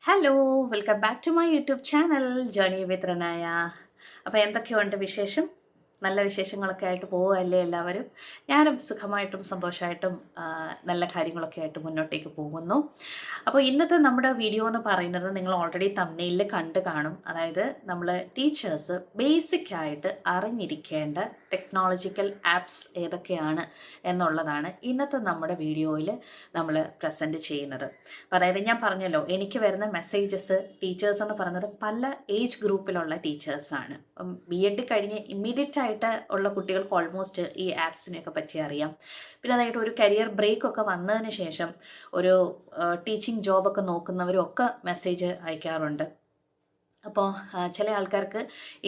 Hello welcome back to my YouTube channel journey with Ranaya. അപ്പോൾ എന്തൊക്കെയുണ്ട് വിശേഷം? നല്ല വിശേഷങ്ങളൊക്കെ ആയിട്ട് പോവുകയല്ലേ എല്ലാവരും? ഞാനും സുഖമായിട്ടും സന്തോഷമായിട്ടും നല്ല കാര്യങ്ങളൊക്കെ ആയിട്ട് മുന്നോട്ടേക്ക് പോകുന്നു. അപ്പോൾ ഇന്നത്തെ നമ്മുടെ വീഡിയോ എന്ന് പറയുന്നത് നിങ്ങൾ ഓൾറെഡി തംബ്നെയിലിൽ കണ്ട് കാണും. അതായത് നമ്മൾ ടീച്ചേഴ്സ് ബേസിക് ആയിട്ട് അറിഞ്ഞിരിക്കേണ്ട ടെക്നോളജിക്കൽ ആപ്സ് ഏതൊക്കെയാണ് എന്നുള്ളതാണ് ഇന്നത്തെ നമ്മുടെ വീഡിയോയിൽ നമ്മൾ പ്രസൻറ്റ് ചെയ്യുന്നത്. അതായത് ഞാൻ പറഞ്ഞല്ലോ, എനിക്ക് വരുന്ന മെസ്സേജസ് ടീച്ചേഴ്സ് എന്ന് പറയുന്നത് പല ഏജ് ഗ്രൂപ്പിലുള്ള ടീച്ചേഴ്സാണ്. BEd കഴിഞ്ഞ് ഇമ്മീഡിയറ്റ് ആയിട്ട് ഉള്ള കുട്ടികൾക്ക് ഓൾമോസ്റ്റ് ഈ ആപ്സിനെയൊക്കെ പറ്റി അറിയാം. പിന്നെ അതായിട്ട് ഒരു കരിയർ ബ്രേക്ക് ഒക്കെ വന്നതിന് ശേഷം ഒരു ടീച്ചിങ് ജോബൊക്കെ നോക്കുന്നവരും ഒക്കെ മെസ്സേജ് അയക്കാറുണ്ട്. അപ്പോൾ ചില ആൾക്കാർക്ക്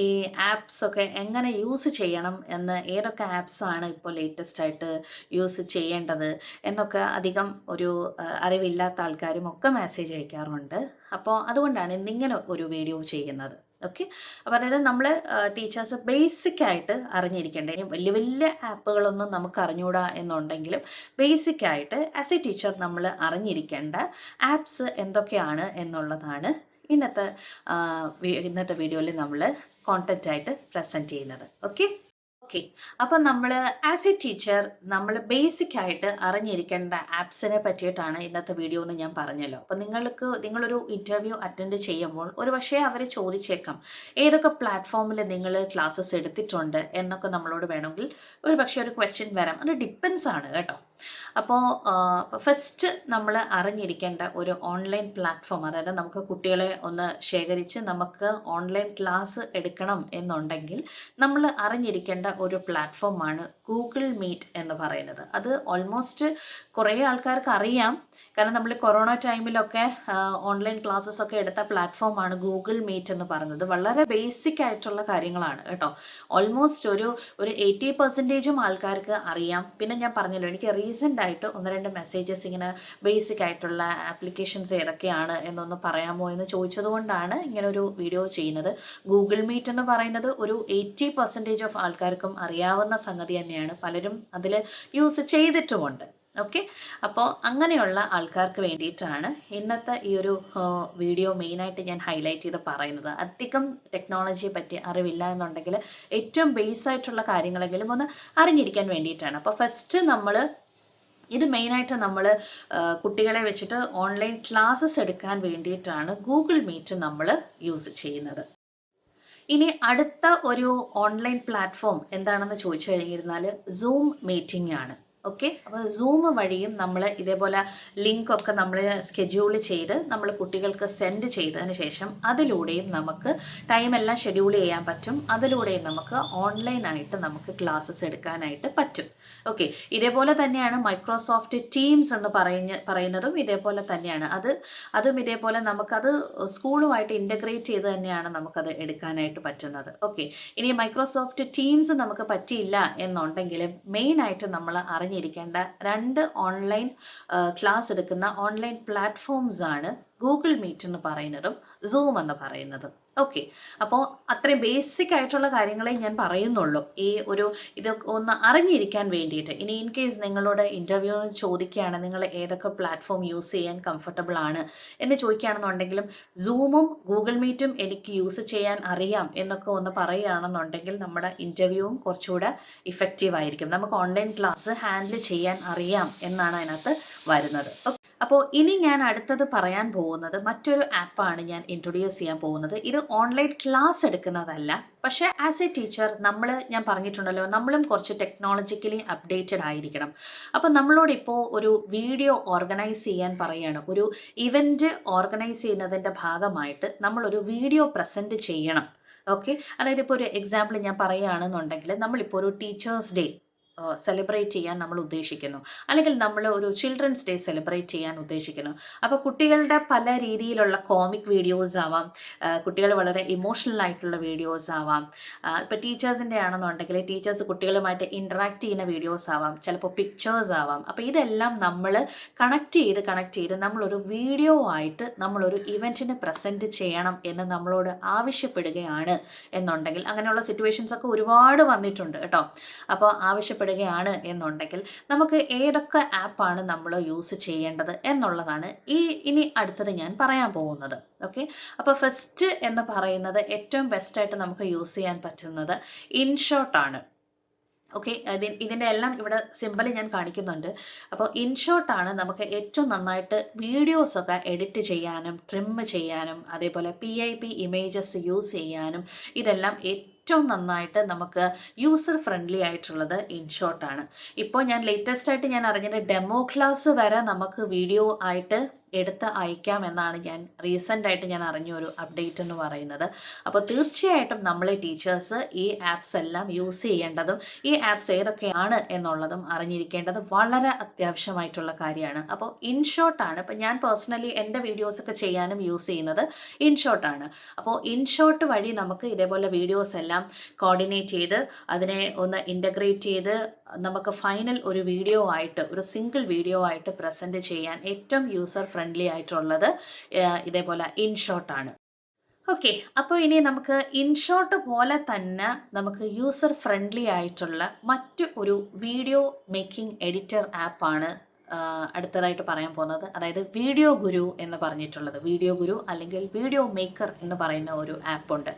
ഈ ആപ്സൊക്കെ എങ്ങനെ യൂസ് ചെയ്യണം എന്ന്, ഏതൊക്കെ ആപ്സാണ് ഇപ്പോൾ ലേറ്റസ്റ്റ് ആയിട്ട് യൂസ് ചെയ്യേണ്ടത് എന്നൊക്കെ അധികം ഒരു അറിവില്ലാത്ത ആൾക്കാരും ഒക്കെ മെസ്സേജ് അയക്കാറുണ്ട്. അപ്പോൾ അതുകൊണ്ടാണ് ഇന്നിങ്ങനെ ഒരു വീഡിയോ ചെയ്യുന്നത്. ഓക്കെ, അപ്പോൾ അതായത് നമ്മൾ ടീച്ചേഴ്സ് ബേസിക്കായിട്ട് അറിഞ്ഞിരിക്കേണ്ട, ഇനി വലിയ വലിയ ആപ്പുകളൊന്നും നമുക്ക് അറിഞ്ഞുകൂടാ എന്നുണ്ടെങ്കിലും ബേസിക്കായിട്ട് ആസ് എ ടീച്ചർ നമ്മൾ അറിഞ്ഞിരിക്കേണ്ട ആപ്സ് എന്തൊക്കെയാണ് എന്നുള്ളതാണ് ഇന്നത്തെ വീഡിയോയിൽ നമ്മൾ കോണ്ടന്റ് ആയിട്ട് പ്രസൻറ്റ് ചെയ്യുന്നത്. ഓക്കെ, അപ്പോൾ നമ്മൾ ആസ് എ ടീച്ചർ നമ്മൾ ബേസിക് ആയിട്ട് അറിഞ്ഞിരിക്കേണ്ട ആപ്സിനെ പറ്റിയിട്ടാണ് ഇന്നത്തെ വീഡിയോ എന്ന് ഞാൻ പറഞ്ഞല്ലോ. അപ്പോൾ നിങ്ങളൊരു ഇൻ്റർവ്യൂ അറ്റൻഡ് ചെയ്യുമ്പോൾ ഒരു പക്ഷേ അവർ ചോദിച്ചേക്കാം ഏതൊക്കെ പ്ലാറ്റ്ഫോമിൽ നിങ്ങൾ ക്ലാസ്സസ് എടുത്തിട്ടുണ്ട് എന്നൊക്കെ നമ്മളോട് വേണമെങ്കിൽ ഒരു പക്ഷേ ഒരു ക്വസ്റ്റ്യൻ വരാം. അത് ഡിപ്പെൻസ് ആണ് കേട്ടോ. അപ്പോൾ ഫസ്റ്റ് നമ്മൾ അറിഞ്ഞിരിക്കേണ്ട ഒരു ഓൺലൈൻ പ്ലാറ്റ്ഫോം, അതായത് നമുക്ക് കുട്ടികളെ ഒന്ന് ശേഖരിച്ച് നമുക്ക് ഓൺലൈൻ ക്ലാസ് എടുക്കണം എന്നുണ്ടെങ്കിൽ നമ്മൾ അറിഞ്ഞിരിക്കേണ്ട ഒരു പ്ലാറ്റ്ഫോമാണ് ഗൂഗിൾ മീറ്റ് എന്ന് പറയുന്നത്. അത് ഓൾമോസ്റ്റ് കുറേ ആൾക്കാർക്ക് അറിയാം, കാരണം നമ്മൾ കൊറോണ ടൈമിലൊക്കെ ഓൺലൈൻ ക്ലാസ്സസ് ഒക്കെ എടുത്ത പ്ലാറ്റ്ഫോമാണ് ഗൂഗിൾ മീറ്റ് എന്ന് പറയുന്നത്. വളരെ ബേസിക് ആയിട്ടുള്ള കാര്യങ്ങളാണ് കേട്ടോ. ഓൾമോസ്റ്റ് ഒരു 80% ആൾക്കാർക്ക് അറിയാം. പിന്നെ ഞാൻ പറഞ്ഞല്ലോ, എനിക്ക് റീസെൻ്റ് ആയിട്ട് 1-2 മെസ്സേജസ് ഇങ്ങനെ ബേസിക് ആയിട്ടുള്ള ആപ്ലിക്കേഷൻസ് ഏതൊക്കെയാണ് എന്നൊന്ന് പറയാമോ എന്ന് ചോദിച്ചതുകൊണ്ടാണ് ഇങ്ങനെ ഒരു വീഡിയോ ചെയ്യുന്നത്. ഗൂഗിൾ മീറ്റ് എന്ന് പറയുന്നത് ഒരു 80% ഓഫ് ആൾക്കാർക്കും അറിയാവുന്ന സംഗതി തന്നെയാണ്. പലരും അതിൽ യൂസ് ചെയ്തിട്ടുമുണ്ട്. ഓക്കെ, അപ്പോൾ അങ്ങനെയുള്ള ആൾക്കാർക്ക് വേണ്ടിയിട്ടാണ് ഇന്നത്തെ ഈ ഒരു വീഡിയോ മെയിനായിട്ട് ഞാൻ ഹൈലൈറ്റ് ചെയ്ത് പറയുന്നത്. അധികം ടെക്നോളജിയെ പറ്റി അറിവില്ല എന്നുണ്ടെങ്കിൽ ഏറ്റവും ബേസായിട്ടുള്ള കാര്യങ്ങളെങ്കിലും ഒന്ന് അറിഞ്ഞിരിക്കാൻ വേണ്ടിയിട്ടാണ്. അപ്പോൾ ഫസ്റ്റ് ഇത് മെയിനായിട്ട് നമ്മൾ കുട്ടികളെ വെച്ചിട്ട് ഓൺലൈൻ ക്ലാസ്സസ് എടുക്കാൻ വേണ്ടിയിട്ടാണ് ഗൂഗിൾ മീറ്റ് നമ്മൾ യൂസ് ചെയ്യുന്നത്. ഇനി അടുത്ത ഒരു ഓൺലൈൻ പ്ലാറ്റ്ഫോം എന്താണെന്ന് ചോദിച്ചു കഴിഞ്ഞിരുന്നാൽ സൂം മീറ്റിംഗ് ആണ്. ഓക്കെ, അപ്പോൾ സൂം വഴിയും നമ്മൾ ഇതേപോലെ ലിങ്കൊക്കെ നമ്മൾ സ്കെഡ്യൂൾ ചെയ്ത് നമ്മൾ കുട്ടികൾക്ക് സെൻഡ് ചെയ്തതിന് ശേഷം അതിലൂടെയും നമുക്ക് ടൈമെല്ലാം ഷെഡ്യൂൾ ചെയ്യാൻ പറ്റും. അതിലൂടെയും നമുക്ക് ഓൺലൈനായിട്ട് നമുക്ക് ക്ലാസ്സസ് എടുക്കാനായിട്ട് പറ്റും. ഓക്കെ, ഇതേപോലെ തന്നെയാണ് മൈക്രോസോഫ്റ്റ് ടീംസ് എന്ന് പറയുന്നതും ഇതേപോലെ തന്നെയാണ്. അതും ഇതേപോലെ നമുക്കത് സ്കൂളുമായിട്ട് ഇൻ്റഗ്രേറ്റ് ചെയ്ത് തന്നെയാണ് നമുക്കത് എടുക്കാനായിട്ട് പറ്റുന്നത്. ഓക്കെ, ഇനി മൈക്രോസോഫ്റ്റ് ടീംസ് നമുക്ക് പറ്റിയില്ല എന്നുണ്ടെങ്കിൽ മെയിനായിട്ട് നമ്മൾ അറിഞ്ഞിരിക്കേണ്ട 2 ഓൺലൈൻ ക്ലാസ് എടുക്കുന്ന ഓൺലൈൻ പ്ലാറ്റ്ഫോംസ് ആണ് ഗൂഗിൾ മീറ്റ് എന്ന് പറയുന്നതും സൂം എന്ന് പറയുന്നതും. ഓക്കെ, അപ്പോൾ അത്രയും ബേസിക് ആയിട്ടുള്ള കാര്യങ്ങളെ ഞാൻ പറയുന്നുള്ളൂ ഇതൊക്കെ ഒന്ന് അറിഞ്ഞിരിക്കാൻ വേണ്ടിയിട്ട്. ഇനി ഇൻ കേസ് നിങ്ങളോട് ഇൻ്റർവ്യൂ ചോദിക്കുകയാണ് നിങ്ങൾ ഏതൊക്കെ പ്ലാറ്റ്ഫോം യൂസ് ചെയ്യാൻ കംഫർട്ടബിൾ ആണ് എന്ന് ചോദിക്കുകയാണെന്നുണ്ടെങ്കിലും സൂമും ഗൂഗിൾ മീറ്റും എനിക്ക് യൂസ് ചെയ്യാൻ അറിയാം എന്നൊക്കെ ഒന്ന് പറയുകയാണെന്നുണ്ടെങ്കിൽ നമ്മുടെ ഇൻ്റർവ്യൂവും കുറച്ചുകൂടെ ഇഫക്റ്റീവ് ആയിരിക്കും. നമുക്ക് ഓൺലൈൻ ക്ലാസ് ഹാൻഡിൽ ചെയ്യാൻ അറിയാം എന്നാണ് അതിനകത്ത് വരുന്നത്. അപ്പോൾ ഇനി ഞാൻ അടുത്തത് പറയാൻ പോകുന്നത് മറ്റൊരു ആപ്പാണ് ഞാൻ ഇൻട്രൊഡ്യൂസ് ചെയ്യാൻ പോകുന്നത്. ഇത് ഓൺലൈൻ ക്ലാസ് എടുക്കുന്നതല്ല, പക്ഷേ ആസ് എ ടീച്ചർ ഞാൻ പറഞ്ഞിട്ടുണ്ടല്ലോ, നമ്മളും കുറച്ച് ടെക്നോളജിക്കലി അപ്ഡേറ്റഡ് ആയിരിക്കണം. അപ്പോൾ നമ്മളോടിപ്പോൾ ഒരു വീഡിയോ ഓർഗനൈസ് ചെയ്യാൻ പറയുകയാണ്. ഒരു ഇവൻറ്റ് ഓർഗനൈസ് ചെയ്യുന്നതിൻ്റെ ഭാഗമായിട്ട് നമ്മളൊരു വീഡിയോ പ്രസൻറ്റ് ചെയ്യണം. ഓക്കെ, അതായത് ഇപ്പോൾ ഒരു എക്സാമ്പിൾ ഞാൻ പറയുകയാണെന്നുണ്ടെങ്കിൽ, നമ്മളിപ്പോൾ ഒരു ടീച്ചേഴ്സ് ഡേ സെലിബ്രേറ്റ് ചെയ്യാൻ നമ്മൾ ഉദ്ദേശിക്കുന്നു, അല്ലെങ്കിൽ നമ്മൾ ഒരു ചിൽഡ്രൻസ് ഡേ സെലിബ്രേറ്റ് ചെയ്യാൻ ഉദ്ദേശിക്കുന്നു. അപ്പോൾ കുട്ടികളുടെ പല രീതിയിലുള്ള കോമിക് വീഡിയോസ് ആവാം, കുട്ടികൾ വളരെ ഇമോഷണൽ ആയിട്ടുള്ള വീഡിയോസ് ആവാം, ഇപ്പോൾ ടീച്ചേഴ്സിൻ്റെ ആണെന്നുണ്ടെങ്കിൽ ടീച്ചേഴ്സ് കുട്ടികളുമായിട്ട് ഇൻറ്ററാക്ട് ചെയ്യുന്ന വീഡിയോസ് ആവാം, ചിലപ്പോൾ പിക്ചേഴ്സ് ആവാം. അപ്പോൾ ഇതെല്ലാം നമ്മൾ കണക്ട് ചെയ്ത് നമ്മളൊരു വീഡിയോ ആയിട്ട് നമ്മളൊരു ഇവൻറ്റിന് പ്രസൻറ്റ് ചെയ്യണം എന്ന് നമ്മളോട് ആവശ്യപ്പെടുകയാണ് എന്നുണ്ടെങ്കിൽ, അങ്ങനെയുള്ള സിറ്റുവേഷൻസൊക്കെ ഒരുപാട് വന്നിട്ടുണ്ട് കേട്ടോ. അപ്പോൾ ആവശ്യപ്പെടുക ആവശ്യപ്പെടുകയാണ് എന്നുണ്ടെങ്കിൽ നമുക്ക് ഏതൊക്കെ ആപ്പാണ് നമ്മൾ യൂസ് ചെയ്യേണ്ടത് എന്നുള്ളതാണ് ഇനി അടുത്തത് ഞാൻ പറയാൻ പോകുന്നത്. ഓക്കെ, അപ്പോൾ ഫസ്റ്റ് എന്ന് പറയുന്നത് ഏറ്റവും ബെസ്റ്റായിട്ട് നമുക്ക് യൂസ് ചെയ്യാൻ പറ്റുന്നത് ഇൻഷോട്ടാണ്. ഓക്കെ, ഇതിൻ്റെ എല്ലാം ഇവിടെ സിമ്പിൾ ഞാൻ കാണിക്കുന്നുണ്ട്. അപ്പോൾ ഇൻഷോട്ടാണ് നമുക്ക് ഏറ്റവും നന്നായിട്ട് വീഡിയോസൊക്കെ എഡിറ്റ് ചെയ്യാനും ട്രിം ചെയ്യാനും അതേപോലെ PIP ഇമേജസ് യൂസ് ചെയ്യാനും ഇതെല്ലാം ഏറ്റവും നന്നായിട്ട് നമുക്ക് യൂസർ ഫ്രണ്ട്ലി ആയിട്ടുള്ളത് ഇൻഷോട്ടാണ്. ഇപ്പോൾ ഞാൻ ലേറ്റസ്റ്റ് ആയിട്ട് ഞാൻ അറിഞ്ഞത് ഡെമോ ക്ലാസ് വരെ നമുക്ക് വീഡിയോ ആയിട്ട് എടുത്ത് അയക്കാമെന്നാണ് ഞാൻ റീസെൻ്റായിട്ട് ഞാൻ അറിഞ്ഞ ഒരു അപ്ഡേറ്റ് എന്ന് പറയുന്നത്. അപ്പോൾ തീർച്ചയായിട്ടും നമ്മൾ ടീച്ചേഴ്സ് ഈ ആപ്സ് എല്ലാം യൂസ് ചെയ്യേണ്ടതും ഈ ആപ്സ് ഏതൊക്കെയാണ് എന്നുള്ളതും അറിഞ്ഞിരിക്കേണ്ടത് വളരെ അത്യാവശ്യമായിട്ടുള്ള കാര്യമാണ്. അപ്പോൾ ഇൻഷോട്ടാണ് ഇപ്പോൾ ഞാൻ പേഴ്സണലി എൻ്റെ വീഡിയോസൊക്കെ ചെയ്യാനും യൂസ് ചെയ്യുന്നത് ഇൻഷോട്ടാണ്. അപ്പോൾ ഇൻഷോട്ട് വഴി നമുക്ക് ഇതേപോലെ വീഡിയോസ് എല്ലാം കോർഡിനേറ്റ് ചെയ്ത് അതിനെ ഒന്ന് ഇൻ്റഗ്രേറ്റ് ചെയ്ത് നമുക്ക് ഫൈനൽ ഒരു വീഡിയോ ആയിട്ട് ഒരു സിംഗിൾ വീഡിയോ ആയിട്ട് പ്രസൻറ്റ് ചെയ്യാൻ ഏറ്റവും യൂസർ ഫ്രണ്ട്ലി ആയിട്ടുള്ളത് ഇതേപോലെ ഇൻഷോട്ടാണ്. ഓക്കെ, അപ്പോൾ ഇനി നമുക്ക് ഇൻഷോട്ട് പോലെ തന്നെ നമുക്ക് യൂസർ ഫ്രണ്ട്ലി ആയിട്ടുള്ള മറ്റു ഒരു വീഡിയോ മേക്കിംഗ് എഡിറ്റർ ആപ്പാണ് അടുത്തതായിട്ട് പറയാൻ പോകുന്നത്. അതായത് വീഡിയോ ഗുരു എന്ന് പറഞ്ഞിട്ടുള്ളത്. വീഡിയോ ഗുരു അല്ലെങ്കിൽ വീഡിയോ മേക്കർ എന്ന് പറയുന്ന ഒരു ആപ്പുണ്ട്.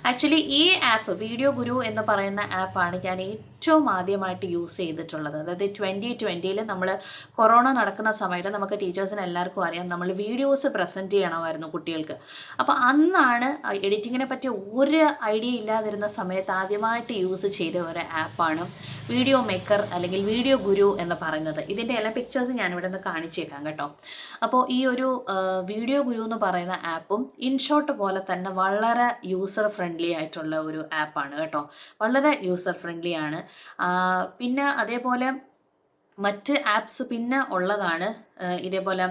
ആക്ച്വലി ഈ ആപ്പ് വീഡിയോ ഗുരു എന്ന് പറയുന്ന ആപ്പാണ് ഞാൻ ഏറ്റവും ആദ്യമായിട്ട് യൂസ് ചെയ്തിട്ടുള്ളത്. അതായത് 2020 നമ്മൾ കൊറോണ നടക്കുന്ന സമയത്ത് നമുക്ക് ടീച്ചേഴ്സിന് എല്ലാവർക്കും അറിയാം നമ്മൾ വീഡിയോസ് പ്രസൻറ്റ് ചെയ്യണമായിരുന്നു കുട്ടികൾക്ക്. അപ്പോൾ അന്നാണ് എഡിറ്റിങ്ങിനെ പറ്റി ഒരു ഐഡിയ ഇല്ലാതിരുന്ന സമയത്ത് ആദ്യമായിട്ട് യൂസ് ചെയ്ത ഒരു ആപ്പാണ് വീഡിയോ മേക്കർ അല്ലെങ്കിൽ വീഡിയോ ഗുരു എന്ന് പറയുന്നത്. ഇതിൻ്റെ എല്ലാ പിക്ചേഴ്സ് ഞാനിവിടെ നിന്ന് കാണിച്ചേക്കാം കേട്ടോ. അപ്പോൾ ഈ ഒരു വീഡിയോ ഗുരു എന്ന് പറയുന്ന ആപ്പും ഇൻഷോട്ട് പോലെ തന്നെ വളരെ യൂസർ ഫ്രണ്ട്ലി ആയിട്ടുള്ള ഒരു ആപ്പാണ് കേട്ടോ. വളരെ യൂസർ ഫ്രണ്ട്ലി ആണ്. പിന്നെ അതേപോലെ മറ്റ് ആപ്സ് പിന്നെ ഉള്ളതാണ് ഇതേപോലെ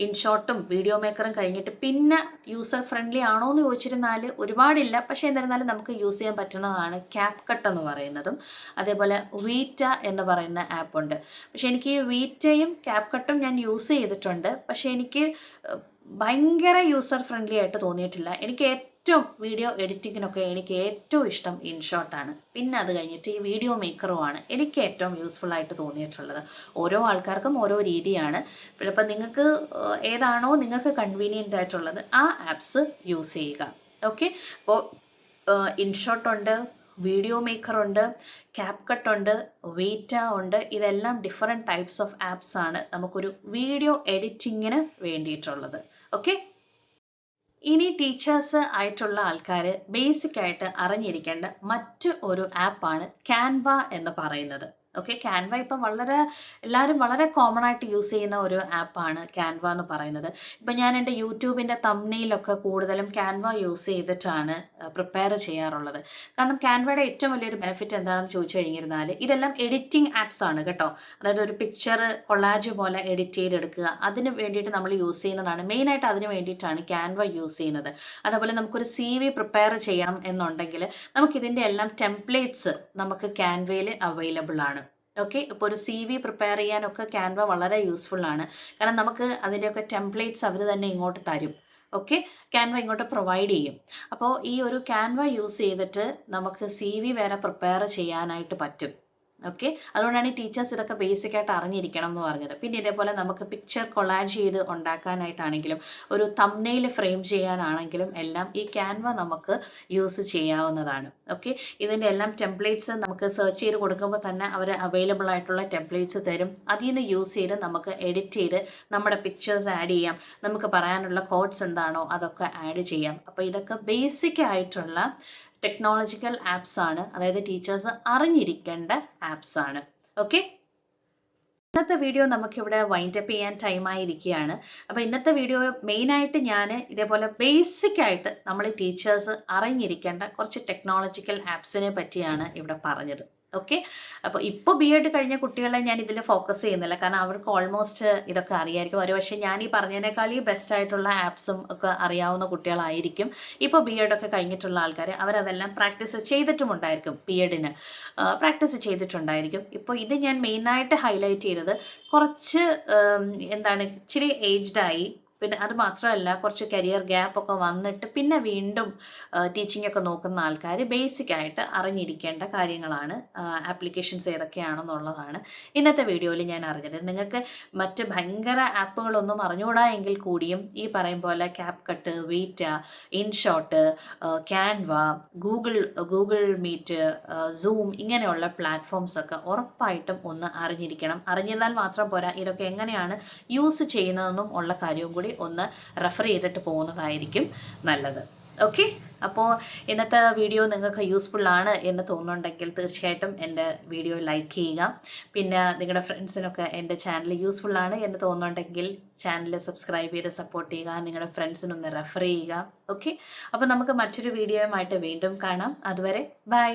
ഇൻഷോട്ടും വീഡിയോ മേക്കറും കഴിഞ്ഞിട്ട് പിന്നെ യൂസർ ഫ്രണ്ട്ലി ആണോ എന്ന് ചോദിച്ചിരുന്നാൽ ഒരുപാടില്ല. പക്ഷേ എന്നിരുന്നാലും നമുക്ക് യൂസ് ചെയ്യാൻ പറ്റുന്നതാണ് CapCut എന്ന് പറയുന്നതും അതേപോലെ വീറ്റ എന്ന് പറയുന്ന ആപ്പുണ്ട്. പക്ഷേ എനിക്ക് വീറ്റയും CapCutഉം ഞാൻ യൂസ് ചെയ്തിട്ടുണ്ട്. പക്ഷേ എനിക്ക് ഭയങ്കര യൂസർ ഫ്രണ്ട്ലി ആയിട്ട് തോന്നിയിട്ടില്ല. എനിക്ക് ഏറ്റവും വീഡിയോ എഡിറ്റിങ്ങിനൊക്കെ എനിക്ക് ഏറ്റവും ഇഷ്ടം ഇൻഷോട്ടാണ്. പിന്നെ അത് കഴിഞ്ഞിട്ട് ഈ വീഡിയോ മേക്കറുമാണ് എനിക്ക് ഏറ്റവും യൂസ്ഫുൾ ആയിട്ട് തോന്നിയിട്ടുള്ളത്. ഓരോ ആൾക്കാർക്കും ഓരോ രീതിയാണ്. ഇപ്പം നിങ്ങൾക്ക് ഏതാണോ നിങ്ങൾക്ക് കൺവീനിയൻ്റ് ആയിട്ടുള്ളത് ആ ആപ്സ് യൂസ് ചെയ്യുക. ഓക്കെ, അപ്പോൾ ഇൻഷോട്ടുണ്ട്, വീഡിയോ മേക്കറുണ്ട്, CapCut ഉണ്ട്, വീറ്റ ഉണ്ട്. ഇതെല്ലാം ഡിഫറെൻറ്റ് ടൈപ്സ് ഓഫ് ആപ്സ് ആണ് നമുക്കൊരു വീഡിയോ എഡിറ്റിങ്ങിന് വേണ്ടിയിട്ടുള്ളത്. ഓക്കെ, ഇനി ടീച്ചേഴ്സ് ആയിട്ടുള്ള ആൾക്കാർ ബേസിക്കായിട്ട് അറിഞ്ഞിരിക്കേണ്ട മറ്റു ഒരു ആപ്പാണ് ക്യാൻവ എന്ന് പറയുന്നത്. ഓക്കെ, ക്യാൻവ ഇപ്പം എല്ലാവരും വളരെ കോമൺ ആയിട്ട് യൂസ് ചെയ്യുന്ന ഒരു ആപ്പാണ് ക്യാൻവ എന്ന് പറയുന്നത്. ഇപ്പം ഞാൻ എൻ്റെ യൂട്യൂബിൻ്റെ തംബ്നെയിലൊക്കെ കൂടുതലും ക്യാൻവ യൂസ് ചെയ്തിട്ടാണ് പ്രിപ്പയർ ചെയ്യാറുള്ളത്. കാരണം ക്യാൻവയുടെ ഏറ്റവും വലിയൊരു ബെനിഫിറ്റ് എന്താണെന്ന് ചോദിച്ചു കഴിഞ്ഞിരുന്നാൽ ഇതെല്ലാം എഡിറ്റിംഗ് ആപ്സ് ആണ് കേട്ടോ. അതായത് ഒരു പിക്ചർ കൊളാജ് പോലെ എഡിറ്റ് ചെയ്തെടുക്കുക അതിന് വേണ്ടിയിട്ട് നമ്മൾ യൂസ് ചെയ്യുന്നതാണ്. മെയിനായിട്ട് അതിന് വേണ്ടിയിട്ടാണ് ക്യാൻവ യൂസ് ചെയ്യുന്നത്. അതേപോലെ നമുക്കൊരു CV പ്രിപ്പയർ ചെയ്യണം എന്നുണ്ടെങ്കിൽ നമുക്കിതിൻ്റെ എല്ലാം ടെംപ്ലേറ്റ്സ് നമുക്ക് ക്യാൻവയിൽ അവൈലബിൾ ആണ്. ഓക്കെ, ഇപ്പോൾ ഒരു CV പ്രിപ്പയർ ചെയ്യാനൊക്കെ ക്യാൻവ വളരെ യൂസ്ഫുൾ ആണ്. കാരണം നമുക്ക് അതിൻ്റെയൊക്കെ ടെംപ്ലേറ്റ്സ് അവർ തന്നെ ഇങ്ങോട്ട് തരും. ഓക്കെ, ക്യാൻവ ഇങ്ങോട്ട് പ്രൊവൈഡ് ചെയ്യും. അപ്പോൾ ഈ ഒരു ക്യാൻവ യൂസ് ചെയ്തിട്ട് നമുക്ക് CV വേറെ പ്രിപ്പയർ ചെയ്യാനായിട്ട് പറ്റും. ഓക്കെ, അതുകൊണ്ടാണ് ഈ ടീച്ചേഴ്സ് ഇതൊക്കെ ബേസിക്കായിട്ട് അറിഞ്ഞിരിക്കണം എന്ന് പറഞ്ഞത്. പിന്നെ ഇതേപോലെ നമുക്ക് പിക്ചർ കൊളാജ് ചെയ്ത് ഉണ്ടാക്കാനായിട്ടാണെങ്കിലും ഒരു തംബ്നെയിൽ ഫ്രെയിം ചെയ്യാനാണെങ്കിലും എല്ലാം ഈ ക്യാൻവ നമുക്ക് യൂസ് ചെയ്യാവുന്നതാണ്. ഓക്കെ, ഇതിൻ്റെ എല്ലാം ടെംപ്ലേറ്റ്സ് നമുക്ക് സെർച്ച് ചെയ്ത് കൊടുക്കുമ്പോൾ തന്നെ അവർ അവൈലബിൾ ആയിട്ടുള്ള ടെംപ്ലേറ്റ്സ് തരും. അതിൽ നിന്ന് യൂസ് ചെയ്ത് നമുക്ക് എഡിറ്റ് ചെയ്ത് നമ്മുടെ പിക്ചേഴ്സ് ആഡ് ചെയ്യാം. നമുക്ക് പറയാനുള്ള കോഡ്സ് എന്താണോ അതൊക്കെ ആഡ് ചെയ്യാം. അപ്പോൾ ഇതൊക്കെ ബേസിക് ആയിട്ടുള്ള ടെക്നോളജിക്കൽ ആപ്സ് ആണ്. അതായത് ടീച്ചേഴ്സ് അറിഞ്ഞിരിക്കേണ്ട ആപ്സ് ആണ്. ഓക്കെ, ഇന്നത്തെ വീഡിയോ നമുക്കിവിടെ വൈൻഡപ്പ് ചെയ്യാൻ ടൈമായിരിക്കുകയാണ്. അപ്പോൾ ഇന്നത്തെ വീഡിയോ മെയിനായിട്ട് ഞാൻ ഇതേപോലെ ബേസിക്കായിട്ട് നമ്മൾ ടീച്ചേഴ്സ് അറിഞ്ഞിരിക്കേണ്ട കുറച്ച് ടെക്നോളജിക്കൽ ആപ്സിനെ പറ്റിയാണ് ഇവിടെ പറഞ്ഞത്. ഓക്കെ, അപ്പോൾ ഇപ്പോൾ BEd കഴിഞ്ഞ കുട്ടികളെ ഞാൻ ഇതിൽ ഫോക്കസ് ചെയ്യുന്നില്ല. കാരണം അവർക്ക് ഓൾമോസ്റ്റ് ഇതൊക്കെ അറിയായിരിക്കും. ഒരു പക്ഷേ ഞാൻ ഈ പറഞ്ഞതിനേക്കാൾ ബെസ്റ്റ് ആയിട്ടുള്ള ആപ്സും ഒക്കെ അറിയാവുന്ന കുട്ടികളായിരിക്കും. ഇപ്പോൾ BEd ഒക്കെ കഴിഞ്ഞിട്ടുള്ള ആൾക്കാർ അവരതെല്ലാം പ്രാക്ടീസ് ചെയ്തിട്ടുമുണ്ടായിരിക്കും. BEdന് പ്രാക്ടീസ് ചെയ്തിട്ടുണ്ടായിരിക്കും. ഇപ്പോൾ ഇത് ഞാൻ മെയിനായിട്ട് ഹൈലൈറ്റ് ചെയ്തത് കുറച്ച് ഇച്ചിരി ഏജ്ഡായി പിന്നെ അത് മാത്രമല്ല കുറച്ച് കരിയർ ഗ്യാപ്പൊക്കെ വന്നിട്ട് പിന്നെ വീണ്ടും ടീച്ചിങ് ഒക്കെ നോക്കുന്ന ആൾക്കാർ ബേസിക്കായിട്ട് അറിഞ്ഞിരിക്കേണ്ട കാര്യങ്ങളാണ്. ആപ്ലിക്കേഷൻസ് ഏതൊക്കെയാണെന്നുള്ളതാണ് ഇന്നത്തെ വീഡിയോയിൽ ഞാൻ അറിഞ്ഞത്. നിങ്ങൾക്ക് മറ്റ് ഭയങ്കര ആപ്പുകളൊന്നും അറിഞ്ഞുകൂടാ എങ്കിൽ കൂടിയും ഈ പറയും പോലെ CapCut, Vita, InShot, Canva, Google Meet, Zoom ഇങ്ങനെയുള്ള പ്ലാറ്റ്ഫോംസൊക്കെ ഉറപ്പായിട്ടും ഒന്ന് അറിഞ്ഞിരിക്കണം. അറിഞ്ഞിരുന്നാൽ മാത്രം പോരാ, ഇതൊക്കെ എങ്ങനെയാണ് യൂസ് ചെയ്യുന്നതെന്നും ഉള്ള കാര്യവും കൂടി ഒന്ന് റെഫർ ചെയ്തിട്ട് പോകുന്നതായിരിക്കും നല്ലത്. ഓക്കെ, അപ്പോൾ ഇന്നത്തെ വീഡിയോ നിങ്ങൾക്ക് യൂസ്ഫുള്ളാണ് എന്ന് തോന്നുന്നുണ്ടെങ്കിൽ തീർച്ചയായിട്ടും എൻ്റെ വീഡിയോ ലൈക്ക് ചെയ്യുക. പിന്നെ നിങ്ങളുടെ ഫ്രണ്ട്സിനൊക്കെ എൻ്റെ ചാനൽ യൂസ്ഫുള്ളാണ് എന്ന് തോന്നുന്നുണ്ടെങ്കിൽ ചാനൽ സബ്സ്ക്രൈബ് ചെയ്ത് സപ്പോർട്ട് ചെയ്യുക, നിങ്ങളുടെ ഫ്രണ്ട്സിനൊന്ന് റെഫർ ചെയ്യുക. ഓക്കെ, അപ്പോൾ നമുക്ക് മറ്റൊരു വീഡിയോയുമായിട്ട് വീണ്ടും കാണാം. അതുവരെ ബൈ.